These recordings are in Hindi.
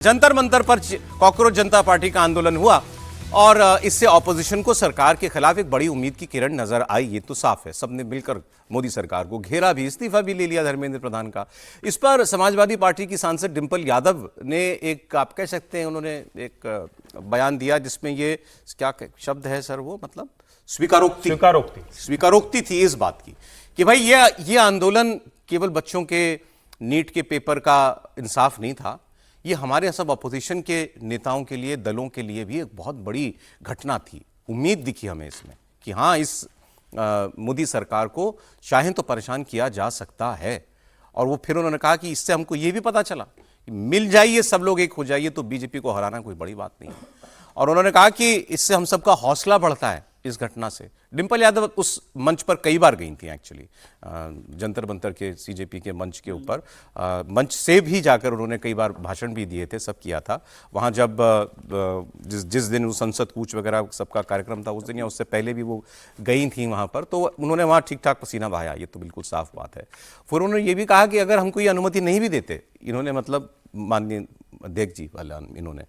जंतर मंतर पर कॉकरोच जनता पार्टी का आंदोलन हुआ और इससे ऑपोजिशन को सरकार के खिलाफ एक बड़ी उम्मीद की किरण नजर आई। ये तो साफ है, सबने मिलकर मोदी सरकार को घेरा भी, इस्तीफा भी ले लिया धर्मेंद्र प्रधान का। इस पर समाजवादी पार्टी की सांसद डिंपल यादव ने एक, आप कह सकते हैं, उन्होंने एक बयान दिया जिसमें ये क्या शब्द है सर, वो मतलब स्वीकारोक्ति थी इस बात की कि भाई ये आंदोलन केवल बच्चों के नीट के पेपर का इंसाफ नहीं था, ये हमारे सब अपोजिशन के नेताओं के लिए, दलों के लिए भी एक बहुत बड़ी घटना थी। उम्मीद दिखी हमें इसमें कि हाँ, इस मोदी सरकार को चाहे तो परेशान किया जा सकता है। और वो फिर उन्होंने कहा कि इससे हमको ये भी पता चला कि मिल जाइए, सब लोग एक हो जाइए तो बीजेपी को हराना कोई बड़ी बात नहीं है। और उन्होंने कहा कि इससे हम सबका हौसला बढ़ता है इस घटना से। डिंपल यादव उस मंच पर कई बार गई थी एक्चुअली, जंतर मंतर के सीजेपी के मंच के ऊपर, मंच से भी जाकर उन्होंने कई बार भाषण भी दिए थे, सब किया था वहाँ। जब जिस दिन वो संसद कूच वगैरह सबका कार्यक्रम था उस दिन या उससे पहले भी वो गई थी वहाँ पर, तो उन्होंने वहाँ ठीक ठाक पसीना बहाया, ये तो बिल्कुल साफ बात है। फिर उन्होंने ये भी कहा कि अगर हमको ये अनुमति नहीं भी देते, इन्होंने मतलब माननीय अध्यक्ष जी वाला इन्होंने,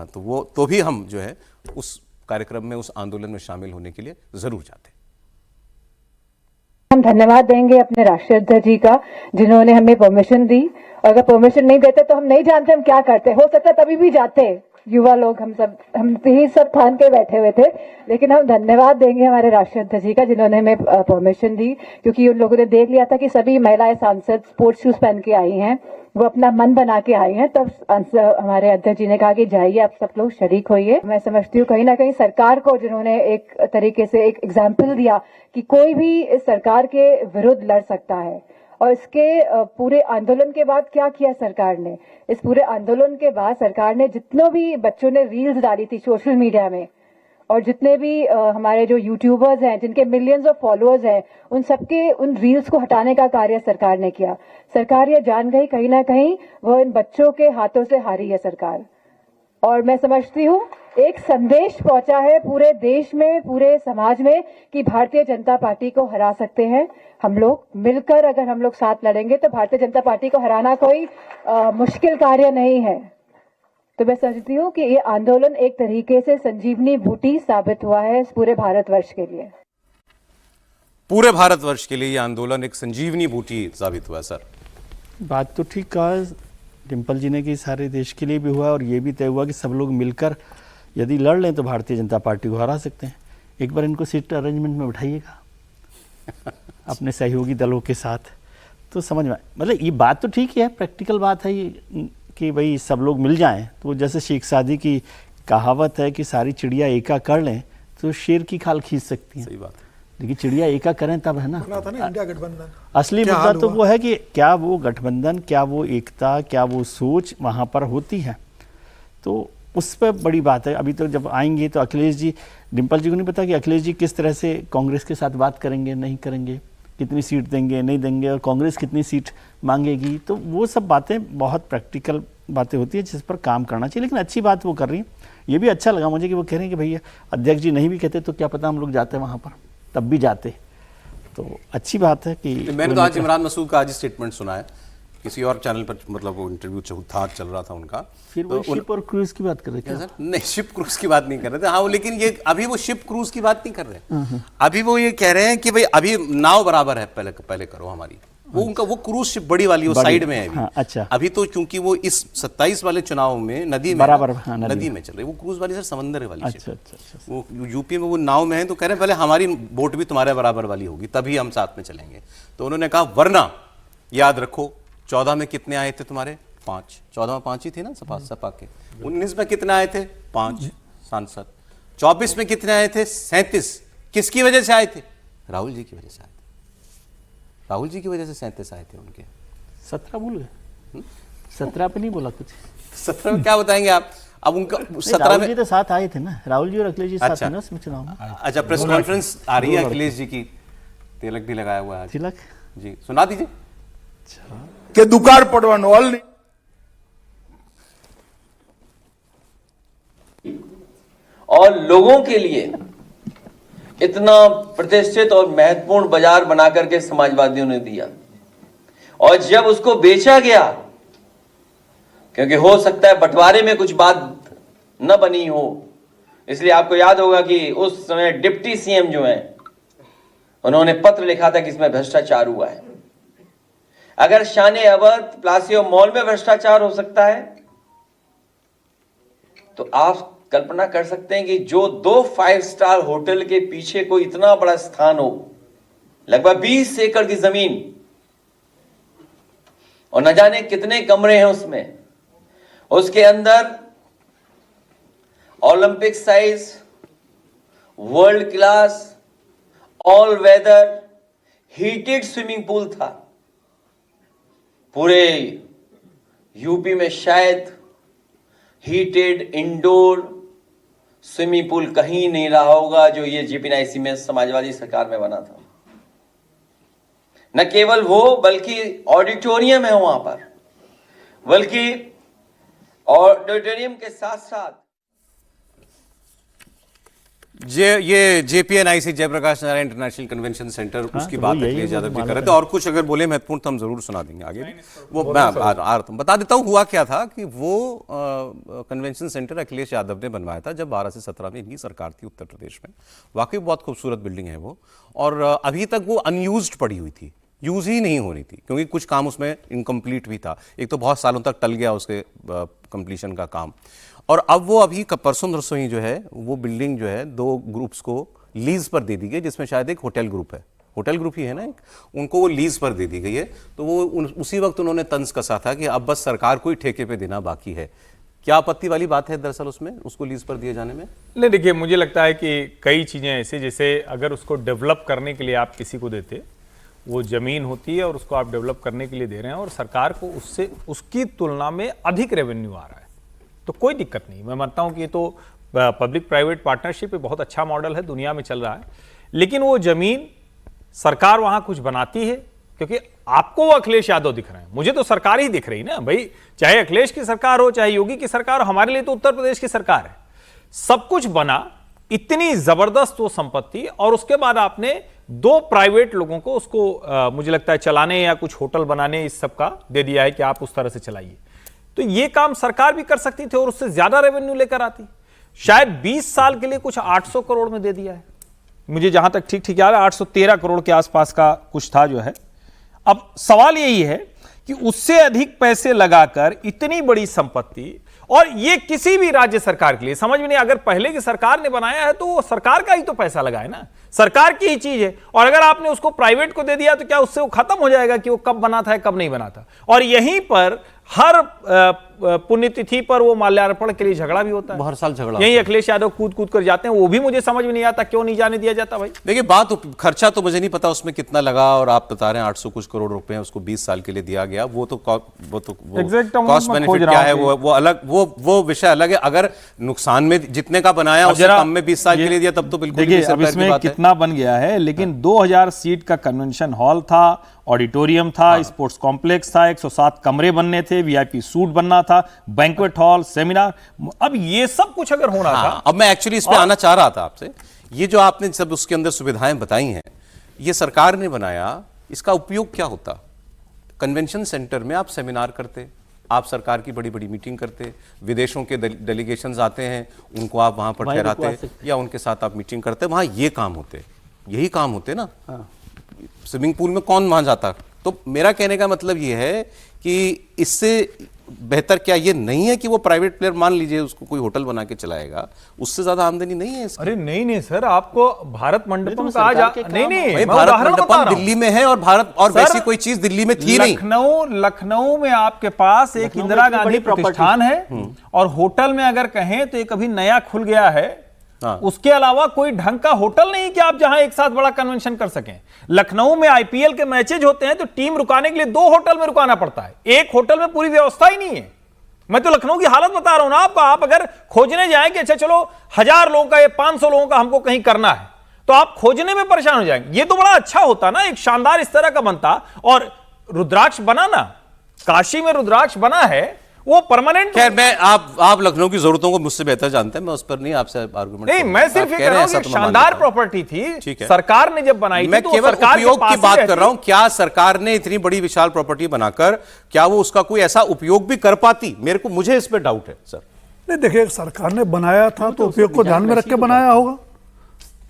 तो वो तो भी हम जो है उस कार्यक्रम में, उस आंदोलन में शामिल होने के लिए जरूर जाते। हम धन्यवाद देंगे अपने राष्ट्रीय अध्यक्ष जी का, जिन्होंने हमें परमिशन दी। अगर परमिशन नहीं देते तो हम नहीं जानते हम क्या करते, हो सकता है तभी भी जाते। युवा लोग हम ही सब ठान के बैठे हुए थे, लेकिन हम धन्यवाद देंगे हमारे राष्ट्रीय अध्यक्ष जी का, जिन्होंने हमें परमिशन दी, क्योंकि उन लोगों ने देख लिया था कि सभी महिलाएं सांसद स्पोर्ट्स शूज पहन के आई हैं, वो अपना मन बना के आई हैं। तब हमारे अध्यक्ष जी ने कहा कि जाइए, आप सब लोग शरीक होइए। मैं समझती हूँ कहीं ना कहीं सरकार को, जिन्होंने एक तरीके से एक एग्जाम्पल दिया कि कोई भी इस सरकार के विरुद्ध लड़ सकता है। और इसके पूरे आंदोलन के बाद क्या किया सरकार ने, इस पूरे आंदोलन के बाद सरकार ने जितनों भी बच्चों ने रील्स डाली थी सोशल मीडिया में, और जितने भी हमारे जो यूट्यूबर्स हैं जिनके मिलियंस ऑफ फॉलोअर्स हैं, उन सबके उन रील्स को हटाने का कार्य सरकार ने किया। सरकार ये जान गई कहीं ना कहीं वो इन बच्चों के हाथों से हारी है सरकार। और मैं समझती हूँ एक संदेश पहुंचा है पूरे देश में, पूरे समाज में, कि भारतीय जनता पार्टी को हरा सकते हैं हम लोग मिलकर। अगर हम लोग साथ लड़ेंगे तो भारतीय जनता पार्टी को हराना कोई मुश्किल कार्य नहीं है। तो मैं समझती हूँ कि ये आंदोलन एक तरीके से संजीवनी बूटी साबित हुआ है इस पूरे भारतवर्ष के लिए। पूरे भारतवर्ष के लिए ये आंदोलन एक संजीवनी बूटी साबित हुआ। सर, बात तो ठीक कहा डिंपल जी ने कि सारे देश के लिए भी हुआ, और ये भी तय हुआ कि सब लोग मिलकर यदि लड़ लें तो भारतीय जनता पार्टी को हरा सकते हैं। एक बार इनको सीट अरेंजमेंट में बैठाइएगा अपने सहयोगी दलों के साथ, तो समझ में, मतलब ये बात तो ठीक है, प्रैक्टिकल बात है ये कि भाई सब लोग मिल जाएं। तो जैसे शेख सादी की कहावत है कि सारी चिड़िया एका कर लें तो शेर की खाल खींच सकती है। सही बात है, लेकिन चिड़िया एका करें तब है ना इंडिया गठबंधन। असली मुद्दा तो वो है कि क्या वो गठबंधन, क्या वो एकता, क्या वो सोच वहाँ पर होती है, तो उस पर बड़ी बात है। अभी तो जब आएंगे तो अखिलेश जी, डिंपल जी को नहीं पता कि अखिलेश जी किस तरह से कांग्रेस के साथ बात करेंगे, नहीं करेंगे, कितनी सीट देंगे, नहीं देंगे, और कांग्रेस कितनी सीट मांगेगी। तो वो सब बातें बहुत प्रैक्टिकल बातें होती है जिस पर काम करना चाहिए। लेकिन अच्छी बात वो कर रही है, ये भी अच्छा लगा मुझे कि वो कह रहे हैं कि भैया अध्यक्ष जी नहीं भी कहते तो क्या पता हम लोग जाते वहाँ पर, तब भी जाते। तो अच्छी बात है कि मैंने तो आज इमरान मसूद का आज स्टेटमेंट सुना है किसी और चैनल पर, मतलब वो इंटरव्यू चल रहा था उनका। फिर वो शिप और क्रूज की बात कर रहे थे। नहीं, शिप क्रूज की बात नहीं कर रहे थे, हाँ, लेकिन ये अभी वो शिप क्रूज की बात नहीं कर रहे। अभी वो ये कह रहे हैं कि भाई अभी नाव बराबर है, पहले करो हमारी। वो उनका वो क्रूज शिप बड़ी वाली वो साइड में है अभी। हाँ, अच्छा। अभी तो क्योंकि वो इस 27 वाले चुनाव में नदी में बराबर, हाँ, नदी में चल रही, वो क्रूज वाली सर समंदर वाली। अच्छा, अच्छा, अच्छा। वो यूपी में वो नाव में है, तो कह रहे हैं पहले हमारी बोट भी तुम्हारे बराबर वाली होगी तभी हम साथ में चलेंगे। तो उन्होंने कहा वरना याद रखो 14 में कितने आए थे तुम्हारे? 5। 14 में 5 ही थे ना सपा के। 19 में कितने आए थे? 5 सांसद। 24 में कितने आए थे? 37। किसकी वजह से आए थे? राहुल जी की वजह से आए थे। राहुल जी की वजह से 37 आए थे उनके। 17 भूल गए? 17 पे नहीं बोला कुछ। 17 में क्या बताएंगे आप? अब उनका 17 में तो साथ आए थे ना, राहुल जी और अखिलेश जी साथ थे ना उसमें चुनाव में। अच्छा, प्रेस कॉन्फ्रेंस आ रही है अखिलेश जी की, तिलक भी लगाया हुआ है। तिलक जी, सुना दीजिए। કે દુકાળ પડવાનો હલ નહીં। और लोगों के लिए इतना प्रतिष्ठित और महत्वपूर्ण बाजार बना करके समाजवादियों ने दिया, और जब उसको बेचा गया क्योंकि हो सकता है बंटवारे में कुछ बात न बनी हो। इसलिए आपको याद होगा कि उस समय डिप्टी सीएम जो हैं, उन्होंने पत्र लिखा था कि इसमें भ्रष्टाचार हुआ है। अगर शान अवध प्लासियो मॉल में भ्रष्टाचार हो सकता है, तो आप कल्पना कर सकते हैं कि जो 2 5 स्टार होटल के पीछे कोई इतना बड़ा स्थान हो, लगभग 20 एकड़ की जमीन, और न जाने कितने कमरे हैं उसमें, उसके अंदर Olympic size, world class, all weather heated swimming pool था। पूरे यूपी में शायद हीटेड इंडोर स्विमिंग पूल कहीं नहीं रहा होगा जो ये जीपीएनआईसी में समाजवादी सरकार में बना था। न केवल वो, बल्कि ऑडिटोरियम है वहां पर, बल्कि ऑडिटोरियम के साथ साथ ये JPNIC Jayaprakash Narayan international convention centre, उसकी बात अखिलेश यादव जी कर रहे थे। और कुछ अगर बोले महत्वपूर्ण तो हम जरूर सुना देंगे आगे भी। वो मैं बता देता हूँ हुआ क्या था कि वो कन्वेंशन सेंटर अखिलेश यादव ने बनवाया था जब 12 से 17 में इनकी सरकार थी उत्तर प्रदेश में। वाकई बहुत खूबसूरत बिल्डिंग है वो, और अभी तक वो अनयूज्ड पड़ी हुई थी, यूज ही नहीं हो रही थी, क्योंकि कुछ काम उसमें इनकम्प्लीट भी था। एक तो बहुत सालों तक टल गया उसके कंप्लीशन का काम, और अब वो अभी परसों नरसों ही जो है वो बिल्डिंग जो है 2 ग्रुप्स को लीज पर दे दी गई, जिसमें शायद एक होटल ग्रुप है, होटल ग्रुप ही है ना एक, उनको वो लीज पर दे दी गई है। तो वो उसी वक्त उन्होंने तंज कसा था कि अब बस सरकार को ही ठेके पे देना बाकी है। क्या आपत्ति वाली बात है दरअसल उसमें, उसको लीज पर दिए जाने में? नहीं, देखिए मुझे लगता है कि कई चीज़ें ऐसे, जैसे अगर उसको डेवलप करने के लिए आप किसी को देते, वो ज़मीन होती है और उसको आप डेवलप करने के लिए दे रहे हैं और सरकार को उससे उसकी तुलना में अधिक रेवेन्यू आ रहा है, तो कोई दिक्कत नहीं। मैं मानता हूं कि ये तो पब्लिक प्राइवेट पार्टनरशिप पे बहुत अच्छा मॉडल है, दुनिया में चल रहा है। लेकिन वो जमीन सरकार वहां कुछ बनाती है, क्योंकि आपको वो अखिलेश यादव दिख रहे हैं, मुझे तो सरकार ही दिख रही ना भाई, चाहे अखिलेश की सरकार हो चाहे योगी की सरकार हो, हमारे लिए तो उत्तर प्रदेश की सरकार है। सब कुछ बना, इतनी जबरदस्त वो संपत्ति, और उसके बाद आपने 2 प्राइवेट लोगों को उसको मुझे लगता है चलाने या कुछ होटल बनाने इस सब का दे दिया है कि आप उस तरह से चलाइए। तो ये काम सरकार भी कर सकती थी और उससे ज्यादा रेवेन्यू लेकर आती। शायद 20 साल के लिए कुछ 800 करोड़ में दे दिया है, मुझे जहां तक ठीक याद है 813 करोड़ के आसपास का कुछ था जो है। अब सवाल यही है कि उससे अधिक पैसे लगाकर इतनी बड़ी संपत्ति, और ये किसी भी राज्य सरकार के लिए समझ में नहीं, अगर पहले की सरकार ने बनाया है तो वो सरकार का ही तो पैसा लगा है ना, सरकार की ही चीज है। और अगर आपने उसको प्राइवेट को दे दिया तो क्या उससे वो खत्म हो जाएगा कि वो कब बना था कब नहीं बना था? और यहीं पर हर पुण्यतिथि पर वो माल्यार्पण के लिए झगड़ा भी होता है, हर साल झगड़ा, यही अखिलेश यादव कूद कर जाते हैं, वो भी मुझे समझ में नहीं आता क्यों नहीं जाने दिया जाता भाई। देखिए बात, खर्चा तो मुझे नहीं पता उसमें कितना लगा, और आप बता रहे हैं 800 कुछ करोड़ रुपए उसको 20 साल के लिए दिया गया, वो तो कॉस्ट बेनिफिट क्या है वो अलग, वो विषय अलग है। अगर नुकसान में जितने का बनाया उससे कम में 20 साल के लिए दिया तब तो बिल्कुल देखिए अब इसमें कितना बन गया है, लेकिन 2000 सीट का कन्वेंशन हॉल था, ऑडिटोरियम था, स्पोर्ट्स कॉम्प्लेक्स था, 107 कमरे बनने थे, वीआईपी सूट बनना था, बैंक्वेट हॉल, सेमिनार, अब ये सब कुछ अगर होना था। अब मैं एक्चुअली इस पे आना चाह रहा था आपसे, ये जो आपने सब उसके अंदर सुविधाएं बताई हैं, ये सरकार ने बनाया, इसका उपयोग क्या होता? कन्वेंशन सेंटर में आप सेमिनार करते, आप सरकार की बड़ी बड़ी मीटिंग करते, विदेशों के डेलीगेशंस आते हैं, उनको आप वहां पर ठहराते या उनके साथ आप मीटिंग करते, वहां ये काम होते, यही काम होते ना। स्विमिंग पूल में कौन वहां जाता? तो मेरा कहने का मतलब ये है कि इससे बेहतर क्या ये नहीं है कि वो प्राइवेट प्लेयर, मान लीजिए उसको कोई होटल बना के चलाएगा, उससे ज्यादा आमदनी नहीं है इसकी। अरे नहीं सर, आपको भारत मंडपम कहा जा, नहीं भारत मंडपम दिल्ली में है, और भारत और वैसी कोई चीज दिल्ली में थी नहीं। लखनऊ में आपके पास एक इंदिरा गांधी प्रतिष्ठान है, और होटल में अगर कहें तो एक अभी नया खुल गया है। उसके अलावा कोई ढंग का होटल नहीं कि आप जहां एक साथ बड़ा कन्वेंशन कर सकें। लखनऊ में आईपीएल के मैचेज होते हैं तो टीम रुकाने के लिए 2 होटल में रुकाना पड़ता है, एक होटल में पूरी व्यवस्था ही नहीं है। मैं तो लखनऊ की हालत बता रहा हूं ना आपको। आप अगर खोजने जाएं कि अच्छा चलो 1000 लोगों का या 500 लोगों का हमको कहीं करना है, तो आप खोजने में परेशान हो जाएंगे। ये तो बड़ा अच्छा होता ना, एक शानदार इस तरह का बनता। और रुद्राक्ष बना ना, काशी में रुद्राक्ष बना है, वो परमानेंट। खैर, मैं आप लखनऊ की जरूरतों को मुझसे बेहतर जानते हैं, मैं उस पर नहीं आपसे आर्गुमेंट नहीं, मैं सिर्फ ये कह रहा हूं कि शानदार प्रॉपर्टी थी, ठीक है। सरकार ने जब बनाई मैं थी, तो केवल सरकार के उपयोग पास की ही बात रहती। कर रहा हूं, क्या सरकार ने इतनी बड़ी विशाल प्रॉपर्टी बनाकर क्या वो उसका कोई ऐसा उपयोग भी कर पाती? मुझे इस पर डाउट है सर। नहीं, देखिए, सरकार ने बनाया था तो उपयोग को ध्यान में रख के बनाया होगा।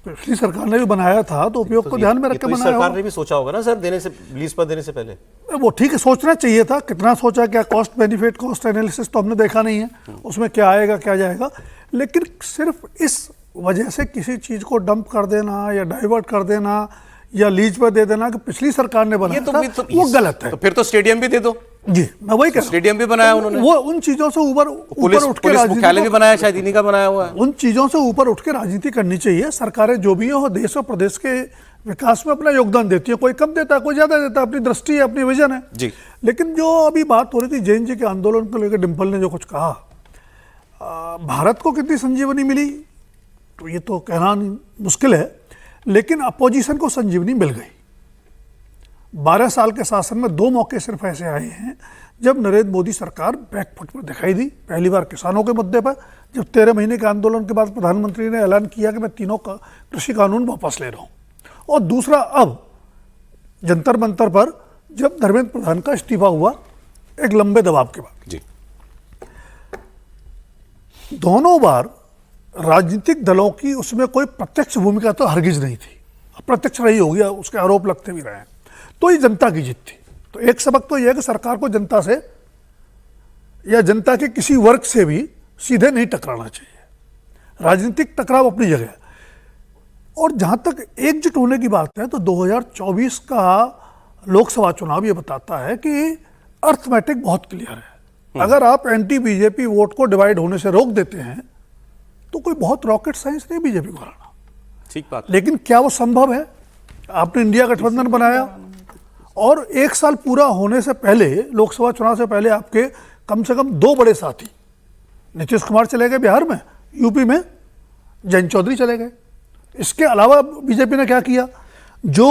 पिछली सरकार ने भी बनाया था तो उपयोग को ध्यान में रख के बनाया सरकार होगा। ने भी सोचा होगा ना सर, लीज पर देने से पहले। वो ठीक है, सोचना चाहिए था। कितना सोचा, क्या कॉस्ट बेनिफिट, कॉस्ट एनालिसिस तो हमने देखा नहीं है, उसमें क्या आएगा क्या जाएगा। लेकिन सिर्फ इस वजह से किसी चीज को डंप कर देना या डाइवर्ट कर देना या लीज पर दे देना कि पिछली सरकार ने बनाया था, वो गलत है। तो फिर तो स्टेडियम भी दे दो जी, मैं वही कह रहा हूं। स्टेडियम भी बनाया उन्होंने, वो उन चीजों से ऊपर उठ के पुलिस मुख्यालय भी बनाया, शायद इन्हीं का बनाया हुआ है। उन चीजों से ऊपर उठ के राजनीति करनी चाहिए। सरकारें जो भी हो, देश और प्रदेश के विकास में अपना योगदान देती है। कोई कम देता है, कोई ज्यादा देता है, अपनी दृष्टि है, अपनी विजन है जी। लेकिन जो अभी बात हो रही थी जैन जी के आंदोलन को लेकर, डिम्पल ने जो कुछ कहा, भारत को कितनी संजीवनी मिली तो ये तो कहना मुश्किल है, लेकिन अपोजिशन को संजीवनी मिल गई। 12 साल के शासन में 2 मौके सिर्फ ऐसे आए हैं जब नरेंद्र मोदी सरकार बैकफुट पर दिखाई दी। पहली बार किसानों के मुद्दे पर, जब 13 महीने के आंदोलन के बाद प्रधानमंत्री ने ऐलान किया कि मैं तीनों कृषि कानून वापस ले रहा हूं, और दूसरा अब जंतर मंतर पर जब धर्मेंद्र प्रधान का इस्तीफा हुआ एक लंबे दबाव के बाद। जी। दोनों बार राजनीतिक दलों की उसमें कोई प्रत्यक्ष भूमिका तो हरगिज नहीं थी, अप्रत्यक्ष रही होगी, उसके आरोप लगते भी रहे हैं। तो ये जनता की जीत थी। तो एक सबक तो यह है कि सरकार को जनता से या जनता के किसी वर्ग से भी सीधे नहीं टकराना चाहिए। राजनीतिक टकराव अपनी जगह है। और जहां तक एकजुट होने की बात है तो 2024 का लोकसभा चुनाव ये बताता है कि अर्थमेटिक बहुत क्लियर है। अगर आप एंटी बीजेपी वोट को डिवाइड होने से रोक देते हैं तो कोई बहुत रॉकेट साइंस नहीं बीजेपी को हराना। ठीक बात। लेकिन क्या वो संभव है? आपने इंडिया गठबंधन बनाया और 1 साल पूरा होने से पहले, लोकसभा चुनाव से पहले, आपके कम से कम 2 बड़े साथी, नीतीश कुमार चले गए बिहार में, यूपी में जयंत चौधरी चले गए। इसके अलावा बीजेपी ने क्या किया? जो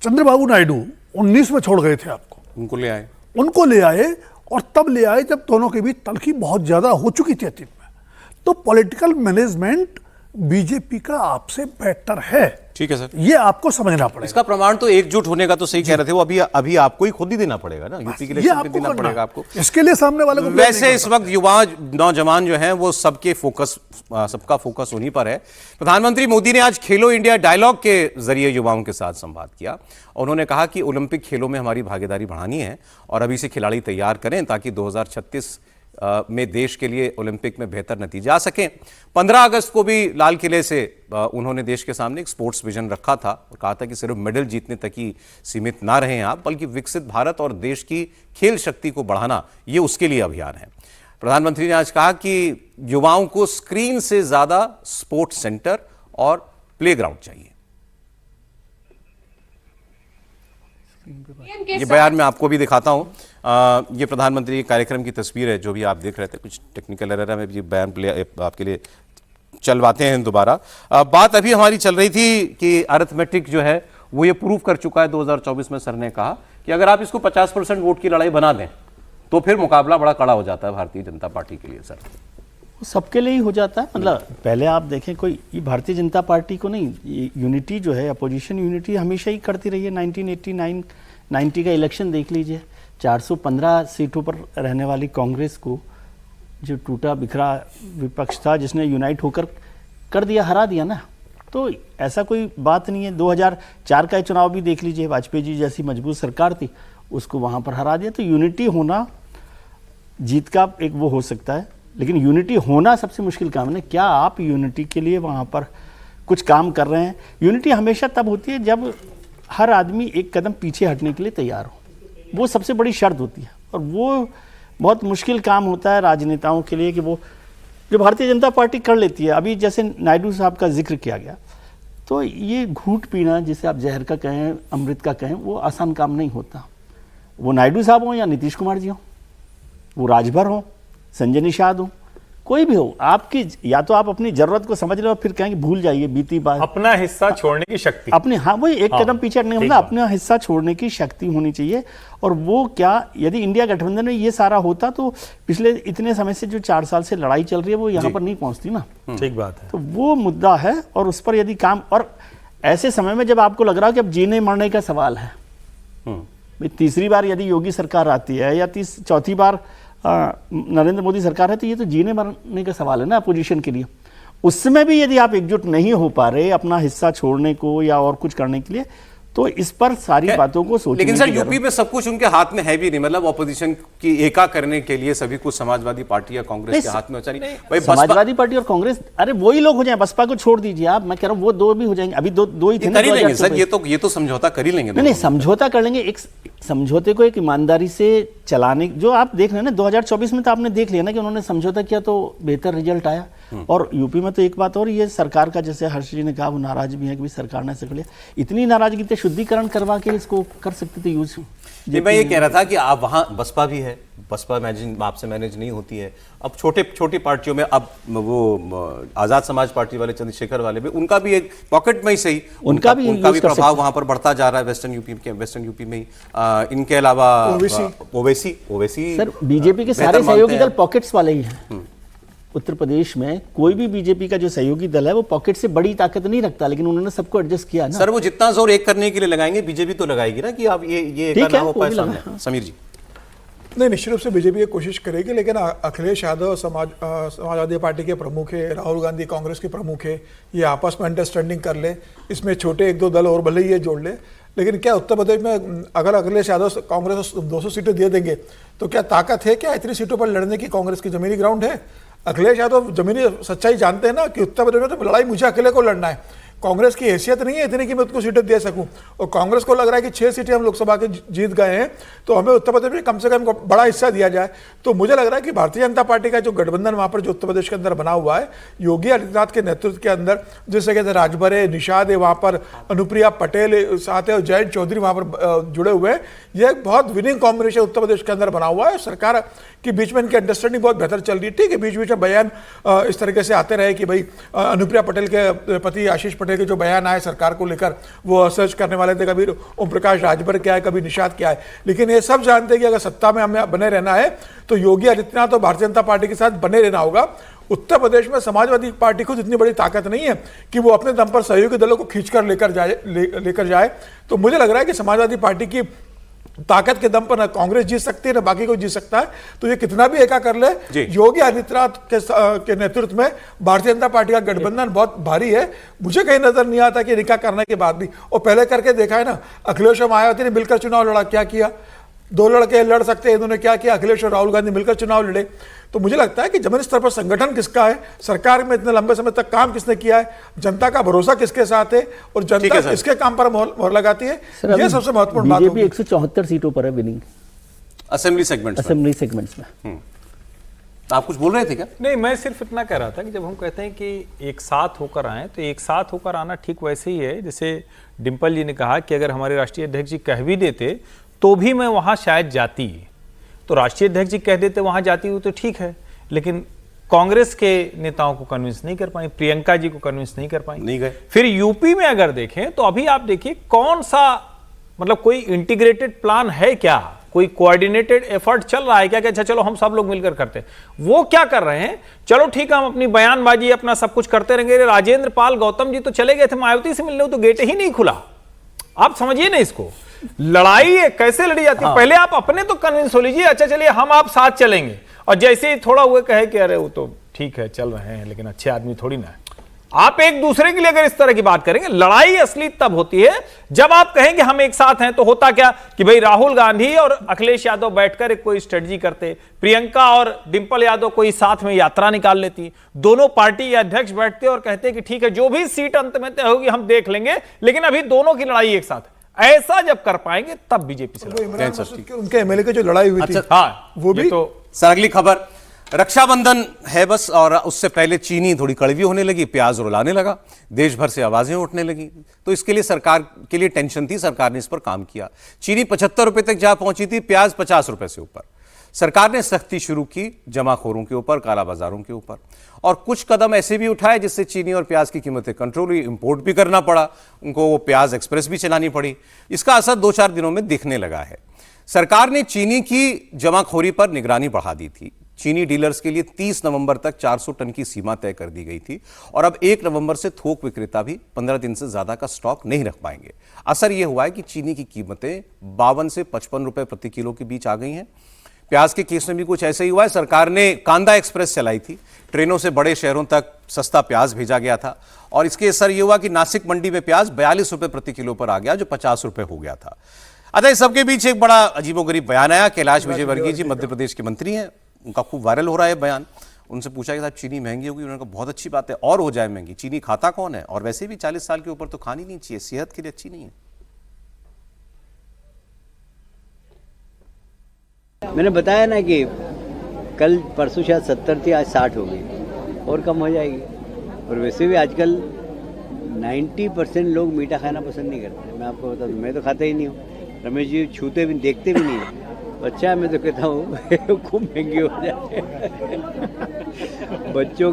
चंद्रबाबू नायडू 19 में छोड़ गए थे आपको, उनको ले आए और तब ले आए जब दोनों के बीच तलखी बहुत ज्यादा हो चुकी थी अतीत में। तो पॉलिटिकल मैनेजमेंट बीजेपी का आपसे बेहतर है। ठीक है सर, ये आपको समझना पड़ेगा। इसका प्रमाण तो एकजुट होने का तो सही कह रहे थे वो, अभी आपको ही खुद ही देना पड़ेगा ना, यूपी के लिए देना पड़ेगा आपको। इसके लिए सामने वाले को वैसे इस वक्त युवा नौजवान जो हैं वो सबका फोकस उन्हीं पर है। प्रधानमंत्री मोदी ने आज खेलो इंडिया डायलॉग के जरिए युवाओं के साथ संवाद किया। उन्होंने कहा कि ओलंपिक खेलों में हमारी भागीदारी बढ़ानी है और अभी से खिलाड़ी तैयार करें ताकि 2036 में देश के लिए ओलंपिक में बेहतर नतीजे आ सकें। 15 अगस्त को भी लाल किले से उन्होंने देश के सामने एक स्पोर्ट्स विजन रखा था और कहा था कि सिर्फ मेडल जीतने तक ही सीमित ना रहें आप, बल्कि विकसित भारत और देश की खेल शक्ति को बढ़ाना ये उसके लिए अभियान है। प्रधानमंत्री ने आज कहा कि युवाओं को स्क्रीन से ज्यादा स्पोर्ट्स सेंटर और प्लेग्राउंड चाहिए। ये बयान मैं आपको भी दिखाता हूं। ये प्रधानमंत्री के कार्यक्रम की तस्वीर है जो भी आप देख रहे थे। कुछ टेक्निकल एरर है, मैं भी बयान आपके लिए चलवाते हैं दोबारा। बात अभी हमारी चल रही थी कि अरिथमेटिक जो है वो ये प्रूव कर चुका है 2024 में। सर ने कहा कि अगर आप इसको 50% वोट की लड़ाई बना दें तो फिर मुकाबला बड़ा कड़ा हो जाता है भारतीय जनता पार्टी के लिए। सर सबके लिए ही हो जाता है। मतलब पहले आप देखें, कोई ये भारतीय जनता पार्टी को नहीं, यूनिटी जो है, अपोजिशन यूनिटी हमेशा ही करती रही है। 1989 90 का इलेक्शन देख लीजिए, 415 सीटों पर रहने वाली कांग्रेस को जो टूटा बिखरा विपक्ष था जिसने यूनाइट होकर कर दिया, हरा दिया ना। तो ऐसा कोई बात नहीं है। 2004 का चुनाव भी देख लीजिए, वाजपेयी जी जैसी मजबूत सरकार थी, उसको वहाँ पर हरा दिया। तो यूनिटी होना जीत का एक वो हो सकता है, लेकिन यूनिटी होना सबसे मुश्किल काम है। क्या आप यूनिटी के लिए वहाँ पर कुछ काम कर रहे हैं? यूनिटी हमेशा तब होती है जब हर आदमी एक कदम पीछे हटने के लिए तैयार हो, वो सबसे बड़ी शर्त होती है। और वो बहुत मुश्किल काम होता है राजनेताओं के लिए कि वो जो भारतीय जनता पार्टी कर लेती है। अभी जैसे नायडू साहब का जिक्र किया गया, तो ये घूंट पीना, जिसे आप जहर का कहें, अमृत का कहें, वो आसान काम नहीं होता। वो नायडू साहब हों या नीतीश कुमार जी हों, वो राजभर हों, संजय निषाद हों, कोई भी हो, आपकी या तो आप अपनी जरूरत को समझ रहे हो, फिर कहेंगे भूल जाइए बीती बात, अपना हिस्सा छोड़ने की शक्ति, अपने, हाँ वही एक हाँ, कदम पीछे हटने का ठीक मतलब बात। अपना हिस्सा छोड़ने की शक्ति होनी चाहिए। और वो क्या, यदि इंडिया गठबंधन में ये सारा होता तो पिछले इतने समय से जो 4 साल से लड़ाई चल रही है वो यहाँ पर नहीं पहुंचती ना। ठीक बात है। तो वो मुद्दा है और उस पर यदि काम, और ऐसे समय में जब आपको लग रहा हो कि अब जीने मरने का सवाल है, भाई तीसरी बार यदि योगी सरकार आती है या चौथी बार नरेंद्र मोदी सरकार है, तो ये तो जीने मरने का सवाल है ना अपोजिशन के लिए। उसमें भी यदि आप एकजुट नहीं हो पा रहे अपना हिस्सा छोड़ने को या और कुछ करने के लिए, तो इस पर सारी बातों को सोचने लेकिन सर की यूपी में सब कुछ उनके हाथ में है भी नहीं, मतलब ऑपोजिशन की एका करने के लिए सभी कुछ समाजवादी पार्टी या कांग्रेस के हाथ में होता नहीं। भाई समाजवादी पार्टी और कांग्रेस, अरे वही लोग हो जाए, बसपा को छोड़ दीजिए आप, मैं कह रहा हूं वो दो भी हो जाएंगे, अभी दो ही थे ना कर ही लेंगे सर, 2024। ये तो समझौता कर ही लेंगे। नहीं समझौता कर लेंगे, एक समझौते को एक ईमानदारी से चलाने, जो आप देख रहे हैं ना 2024 में तो आपने देख लिया ना कि उन्होंने समझौता किया तो बेहतर रिजल्ट आया। और यूपी में तो एक बात और, ये सरकार का, जैसे हर्ष जी ने कहा, वो नाराज भी है कि सरकार ने ऐसे कर लिया, इतनी नाराजगी थी, शुद्धिकरण करवा के इसको कर सकते थे यूज। मैं ये कह रहा था कि आप वहां बसपा भी है, बसपा आपसे मैनेज नहीं होती है। अब छोटी पार्टियों में, अब वो आजाद समाज पार्टी वाले, चंद्रशेखर वाले भी, उनका भी एक पॉकेट में ही सही, उनका भी प्रभाव वहां पर बढ़ता जा रहा है वेस्टर्न यूपी में ही। इनके अलावा ओवैसी सर, बीजेपी के सारे सहयोगी दल पॉकेट्स वाले ही हैं। उत्तर प्रदेश में कोई भी बीजेपी का जो सहयोगी दल है वो पॉकेट से बड़ी ताकत नहीं रखता, लेकिन उन्होंने सबको एडजस्ट किया ना। सर वो जितना जोर एक करने के लिए लगाएंगे, बीजेपी तो लगाएगी ना कि आप ये करना हो पाए सामने। समीर जी। नहीं, निश्चित रूप से बीजेपी ये कोशिश करेगी, लेकिन अखिलेश यादव समाजवादी पार्टी के प्रमुख है, राहुल गांधी कांग्रेस के प्रमुख है, ये आपस में अंडरस्टैंडिंग कर ले, इसमें छोटे 1-2 दल और भले ही ये जोड़ ले, लेकिन क्या उत्तर प्रदेश में अगर अखिलेश यादव कांग्रेस 200 सीटें दे देंगे तो क्या ताकत है क्या इतनी सीटों पर लड़ने की? कांग्रेस की जमीनी ग्राउंड है? अखिलेश यादव जमीनी सच्चाई जानते हैं ना कि उत्तर प्रदेश में तो लड़ाई मुझे अकेले को लड़ना है, कांग्रेस की हैसियत नहीं है इतनी कि मैं उसको सीटें दे सकूं। और कांग्रेस को लग रहा है कि 6 सीटें हम लोकसभा के जीत गए हैं, तो हमें उत्तर प्रदेश में कम से कम बड़ा हिस्सा दिया जाए। तो मुझे लग रहा है कि भारतीय जनता पार्टी का जो गठबंधन वहां पर जो उत्तर प्रदेश के अंदर बना हुआ है, योगी आदित्यनाथ के नेतृत्व के अंदर, जैसे कहते हैं राजभर है, निषाद है वहां पर, अनुप्रिया पटेल साथ है और जयंत चौधरी वहां पर जुड़े हुए हैं, यह एक बहुत विनिंग कॉम्बिनेशन उत्तर प्रदेश के अंदर बना हुआ है। सरकार के बीच में इनकी अंडरस्टैंडिंग बहुत बेहतर चल रही है। ठीक है, बीच बीच में बयान इस तरीके से आते रहे कि भाई अनुप्रिया पटेल के पति आशीष पटेल के जो बयान आए सरकार को लेकर, वो सर्च करने वाले थे, कभी ओम प्रकाश राजभर क्या है, कभी निषाद क्या है, लेकिन ये सब जानते हैं कि अगर सत्ता में हमें बने रहना है तो योगी आदित्यनाथ और भारतीय जनता पार्टी के साथ बने रहना होगा। उत्तर प्रदेश में समाजवादी पार्टी खुद इतनी बड़ी ताकत नहीं है कि वो अपने दम पर सहयोगी दलों को खींचकर लेकर जाए। तो मुझे लग रहा है कि समाजवादी पार्टी की ताकत के दम पर ना कांग्रेस जीत सकती है ना बाकी कोई जीत सकता है। तो ये कितना भी एका कर ले, योगी आदित्यनाथ के नेतृत्व में भारतीय जनता पार्टी का गठबंधन बहुत भारी है। मुझे कहीं नजर नहीं आता कि निकाह करने के बाद भी, और पहले करके देखा है ना, अखिलेश और मायावती ने मिलकर चुनाव लड़ा, क्या किया? 2 लड़के लड़ सकते हैं, इन्होंने क्या किया? अखिलेश और राहुल गांधी मिलकर चुनाव लड़े। तो मुझे लगता है कि जमीनी स्तर पर संगठन किसका है, सरकार में इतने लंबे समय तक काम किसने किया है, जनता का भरोसा किसके साथ है और जनता किसके काम पर मोहर लगाती है, ये सबसे महत्वपूर्ण बात है। बीजेपी 174 सीटों पर है विनिंग, असेंबली सेगमेंट्स में। आप कुछ बोल रहे थे क्या? नहीं, मैं सिर्फ इतना कह रहा था कि जब हम कहते हैं कि एक साथ होकर आए, तो एक साथ होकर आना ठीक वैसे ही है जैसे डिम्पल जी ने कहा कि अगर हमारे राष्ट्रीय अध्यक्ष जी कह भी देते तो भी मैं वहां शायद जाती, तो राष्ट्रीय अध्यक्ष जी कह देते वहां जाती हुई तो ठीक है, लेकिन कांग्रेस के नेताओं को कन्विंस नहीं कर पाई, प्रियंका जी को कन्विंस नहीं कर पाई, नहीं गए। फिर यूपी में अगर देखें तो अभी आप देखिए कौन सा, मतलब कोई इंटीग्रेटेड प्लान है क्या, कोई कोऑर्डिनेटेड एफर्ट चल रहा है क्या कि अच्छा चलो हम सब लोग मिलकर करते हैं? वो क्या कर रहे हैं, चलो ठीक है हम अपनी बयानबाजी अपना सब कुछ करते रहेंगे। राजेंद्र पाल गौतम जी तो चले गए थे मायावती से मिलने, तो गेट ही नहीं खुला। आप समझिए ना इसको, लड़ाई कैसे लड़ी जाती है। पहले आप अपने तो कन्विंस हो लीजिए, अच्छा चलिए हम आप साथ चलेंगे, और जैसे ही थोड़ा हुए कहे कि अरे वो तो ठीक है चल रहे हैं लेकिन अच्छे आदमी थोड़ी ना है, आप एक दूसरे के लिए अगर इस तरह की बात करेंगे, लड़ाई असली तब होती है जब आप कहेंगे हम एक साथ हैं। तो होता क्या कि भाई राहुल गांधी और अखिलेश यादव बैठकर एक कोई स्ट्रेटजी करते, प्रियंका और डिंपल यादव कोई साथ में यात्रा निकाल लेती, दोनों पार्टी अध्यक्ष बैठते और कहते कि ठीक है जो भी सीट अंत में तय होगी हम देख लेंगे, लेकिन अभी दोनों की लड़ाई एक साथ। ऐसा जब कर पाएंगे तब बीजेपी से उनके एमएलए की जो लड़ाई हुई थी, हाँ वो भी तो सर अगली खबर, रक्षाबंधन है बस, और उससे पहले चीनी थोड़ी कड़वी होने लगी, प्याज रुलाने लगा, देश भर से आवाजें उठने लगी। तो इसके लिए सरकार के लिए टेंशन थी, सरकार ने इस पर काम किया। चीनी 75 रुपए तक जा पहुंची थी, प्याज 50 रुपए से ऊपर। सरकार ने सख्ती शुरू की जमाखोरों के ऊपर, कालाबाजारों के ऊपर, और कुछ कदम ऐसे भी उठाए जिससे चीनी और प्याज की कीमतें कंट्रोल हुई। इंपोर्ट भी करना पड़ा उनको, वो प्याज एक्सप्रेस भी चलानी पड़ी। इसका असर 2-4 दिनों में दिखने लगा है। सरकार ने चीनी की जमाखोरी पर निगरानी बढ़ा दी थी। चीनी डीलर्स के लिए 30 नवंबर तक 400 टन की सीमा तय कर दी गई थी और अब 1 नवंबर से थोक विक्रेता भी 15 दिन से ज्यादा का स्टॉक नहीं रख पाएंगे। असर यह हुआ है कि चीनी की कीमतें 52 से 55 रुपए प्रति किलो के बीच आ गई हैं। प्याज के केस में भी कुछ ऐसा ही हुआ है। सरकार ने कांदा एक्सप्रेस चलाई थी, ट्रेनों से बड़े शहरों तक सस्ता प्याज भेजा गया था और इसके असर यह हुआ कि नासिक मंडी में प्याज 42 रुपए प्रति किलो पर आ गया, जो 50 रुपए हो गया था। अच्छा, इस सबके बीच एक बड़ा अजीबोगरीब बयान आया। कैलाश विजयवर्गीय जी मध्य प्रदेश के मंत्री हैं, उनका खूब वायरल हो रहा है बयान। उनसे पूछा कि साहब चीनी महंगी होगी, उन्होंने कहा बहुत अच्छी बात है, और हो जाए महंगी। चीनी खाता कौन है, और वैसे भी 40 साल के ऊपर तो खानी नहीं चाहिए, सेहत के लिए अच्छी नहीं है। मैंने बताया ना कि कल परसों शायद 70 थी, आज 60 हो गई और कम हो जाएगी। और वैसे भी आजकल 90% लोग मीठा खाना पसंद नहीं करते। मैं आपको बता दूं, मैं तो खाता ही नहीं हूँ। रमेश जी छूते भी देखते भी नहीं है। अच्छा, मैं तो कहता हूँ खूब महंगी हो जाए। बच्चों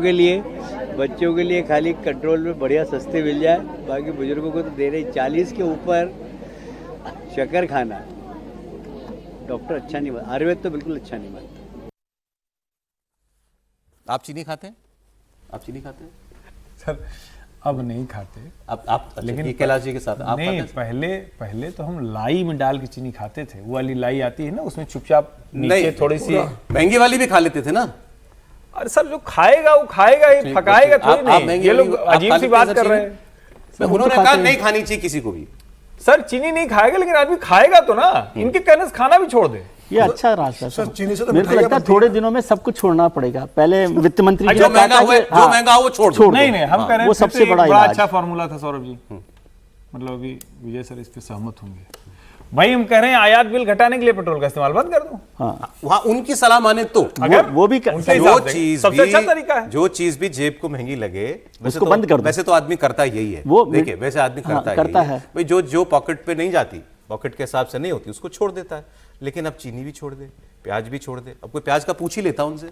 के लिए खाली कंट्रोल में बढ़िया सस्ते मिल जाए, बाकी बुजुर्गों को तो दे रहे। 40 के ऊपर शक्कर खाना डॉक्टर अच्छा नहीं मानता, आयुर्वेद तो बिल्कुल अच्छा नहीं मानता। आप चीनी खाते हैं? आप चीनी खाते हैं? सर अब नहीं खाते। आप लेकिन कैलाश जी के साथ आप नहीं, पहले तो हम लाई में डाल के चीनी खाते थे। वो वाली लाई आती है ना, उसमें चुपचाप नीचे थोड़ी सी महंगी वाली भी खा लेते थे ना। अरे सर, जो खाएगा वो खाएगा ही, पकाएगा थोड़ी नहीं। ये लोग अजीब सी बात कर रहे हैं। उन्होंने कहा नहीं खानी चाहिए किसी को भी। सर चीनी नहीं खाएगा, लेकिन आदमी खाएगा तो ना। इनके कहने से खाना भी छोड़ दे। ये अच्छा रास्ता सर, चीनी से तो मेरे को लगता है थोड़े दिनों में सब कुछ छोड़ना पड़ेगा। पहले वित्त मंत्री जो महंगा हुआ जो महंगा हो वो छोड़ दो। नहीं, हम कह रहे हैं वो फिर सबसे तो एक बड़ा बड़ा इलाज। अच्छा फॉर्मूला था सौरभ जी। मतलब अभी विजय सर इस पे सहमत होंगे। भाई हम कह रहे हैं आयात बिल घटाने के लिए पेट्रोल का इस्तेमाल बंद कर दो। हाँ, वहां उनकी सलाह माने तो अगर वो भी उनके हिसाब से सबसे अच्छा तरीका है। जो चीज भी जेब को महंगी लगे उसको बंद कर दो। वैसे तो आदमी करता यही है। वो देखिए, वैसे आदमी करता है भाई, जो पॉकेट पे नहीं जाती, पॉकेट के हिसाब से नहीं होती, उसको छोड़ देता है। लेकिन अब चीनी भी छोड़ दे, प्याज भी छोड़ दे। अब कोई प्याज का पूछ ही लेता उनसे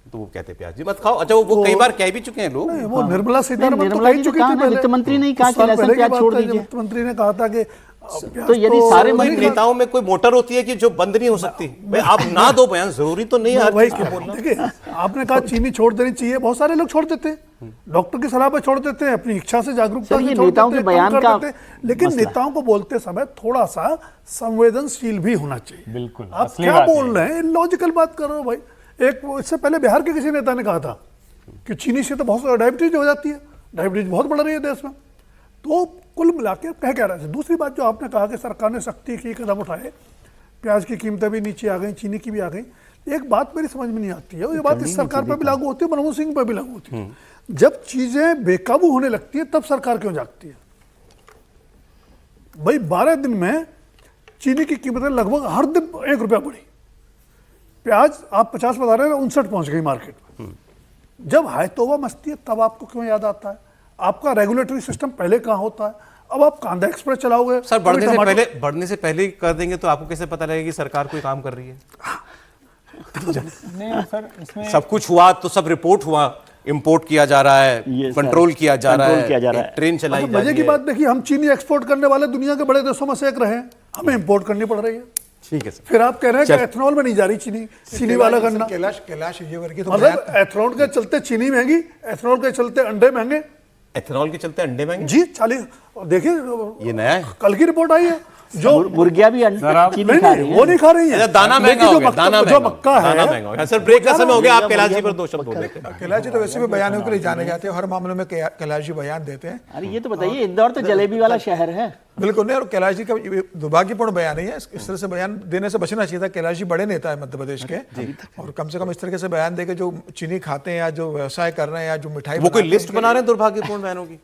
तो वो कहते प्याज जी मत खाओ। अच्छा, वो कई बार कह भी चुके हैं लोग। वो निर्मला सीतारमण तो निर्मला कह जी चुकी ने थी कहा, वित्त मंत्री ने कहा कि लहसुन प्याज छोड़ दीजिए। वित्त मंत्री ने कहा था कि तो यदि सारे भाई, नेताओं में कोई मोटर होती है कि जो बंद नहीं हो सकती। भाई आप ना दो बयान, जरूरी तो नहीं है हर वही चीज को बोलना। देखिए, आपने कहा चीनी छोड़ देनी चाहिए, बहुत सारे लोग छोड़ देते हैं, डॉक्टर की सलाह पे छोड़ देते हैं, अपनी इच्छा से जागरूकता सर, ये से छोड़ नेताओं देते के हैं, बयान कम कर का देते हैं। लेकिन मसला है। नेताओं को बोलते समय थोड़ा सा संवेदनशील भी होना चाहिए। बिल्कुल, आप असली क्या बात है। बोल रहे हैं, लॉजिकल बात कर रहे हो भाई। एक इससे पहले बिहार के किसी नेता ने कहा था कि चीनी से तो बहुत डायबिटीज हो जाती है, डायबिटीज बहुत बढ़ रही है देश में। तो कुल मिला के कह क्या रहे थे। दूसरी बात जो आपने कहा कि सरकार ने सख्ती की, कदम उठाए, प्याज की कीमतें भी नीचे आ गई, चीनी की भी आ गई। एक बात मेरी समझ में नहीं आती है, और ये बात इस सरकार पर भी लागू होती है, मनमोहन सिंह पर भी लागू होती है। जब चीजें बेकाबू होने लगती है तब सरकार क्यों जागती है? भाई 12 दिन में चीनी की कीमतें लगभग हर दिन 1 रुपया बढ़ी। प्याज आप 50 बता रहे हैं, 59 पहुंच गई मार्केट में। जब हाय तौबा मस्ती है तब आपको क्यों याद आता है? आपका रेगुलेटरी सिस्टम पहले कहाँ होता है? अब आप कांदा एक्सप्रेस चलाओगे सर, बढ़ने से पहले कर देंगे तो आपको कैसे पता लगेगा कि सरकार कोई काम कर रही है? नहीं सर, इसमें सब कुछ हुआ तो सब रिपोर्ट हुआ, इंपोर्ट किया जा रहा है, कंट्रोल किया जा रहा है, ट्रेन चलाई जा रही है। मजे की बात देखिए, हम चीनी एक्सपोर्ट करने वाले दुनिया के बड़े देशों में से एक रहे हैं, हमें इंपोर्ट करनी पड़ रही है। ठीक है सर। फिर आप कह रहे हैं कि एथेनॉल में नहीं जा रही चीनी वाला गन्ना। कैलाश विजयवर्गीय तो मतलब एथेनॉल के चलते चीनी महंगी, एथेनॉल के चलते अंडे महंगे। एथेनॉल के चलते अंडे महंगे जी 40। देखिए, ये नया है। कल की रिपोर्ट आई है जो मुर्गियां भी चीनी खा रही हैं। वो नहीं खा रही है। अच्छा, दाना महंगा हो गया, दाना जो मक्का है, दाना महंगा हो गया। सर, ब्रेक का समय हो गया, आप कैलाश जी पर 2 शब्द बोल देते हैं। कैलाश जी तो वैसे भी बयानों के लिए जाने जाते हैं, हर मामले में कैलाश जी बयान देते हैं। अरे ये तो बताइए, इंदौर तो जलेबी वाला शहर है। बिल्कुल नहीं, और कैलाश जी का दुर्भाग्यपूर्ण बयान नहीं है। इस तरह से बयान देने से बचना चाहिए था। कैलाश जी बड़े नेता है मध्य प्रदेश के, और कम से कम इस तरीके से बयान देके जो चीनी खाते हैं या जो व्यवसाय कर रहे हैं या जो मिठाई वो कोई लिस्ट बना रहे हैं दुर्भाग्यपूर्ण बयानों की?